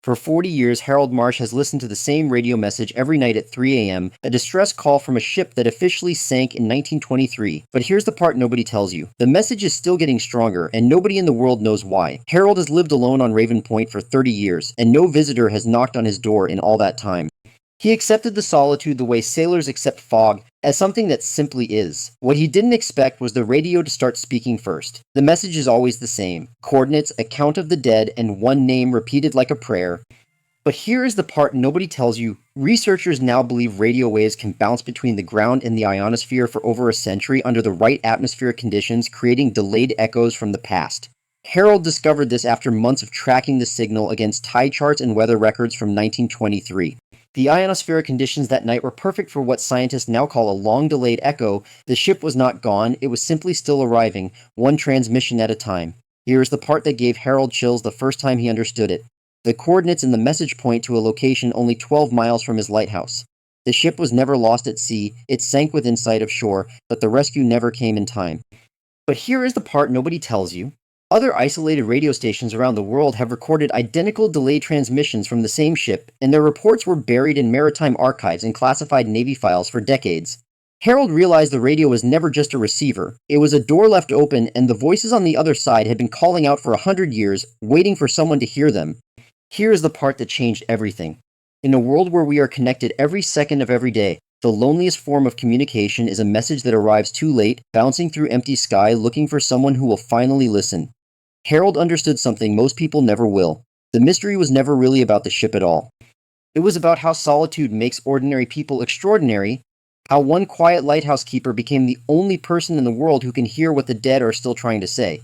For 40 years, Harold Marsh has listened to the same radio message every night at 3 a.m., a distress call from a ship that officially sank in 1923. But here's the part nobody tells you. The message is still getting stronger, and nobody in the world knows why. Harold has lived alone on Raven Point for 30 years, and no visitor has knocked on his door in all that time. He accepted the solitude the way sailors accept fog, as something that simply is. What he didn't expect was the radio to start speaking first. The message is always the same: coordinates, a count of the dead, and one name repeated like a prayer. But here is the part nobody tells you. Researchers now believe radio waves can bounce between the ground and the ionosphere for over a century under the right atmospheric conditions, creating delayed echoes from the past. Harold discovered this after months of tracking the signal against tide charts and weather records from 1923. The ionospheric conditions that night were perfect for what scientists now call a long-delayed echo. The ship was not gone, it was simply still arriving, one transmission at a time. Here is the part that gave Harold chills the first time he understood it. The coordinates in the message point to a location only 12 miles from his lighthouse. The ship was never lost at sea, it sank within sight of shore, but the rescue never came in time. But here is the part nobody tells you. Other isolated radio stations around the world have recorded identical delayed transmissions from the same ship, and their reports were buried in maritime archives and classified Navy files for decades. Harold realized the radio was never just a receiver. It was a door left open, and the voices on the other side had been calling out for 100 years, waiting for someone to hear them. Here is the part that changed everything. In a world where we are connected every second of every day, the loneliest form of communication is a message that arrives too late, bouncing through empty sky, looking for someone who will finally listen. Harold understood something most people never will. The mystery was never really about the ship at all. It was about how solitude makes ordinary people extraordinary, how one quiet lighthouse keeper became the only person in the world who can hear what the dead are still trying to say.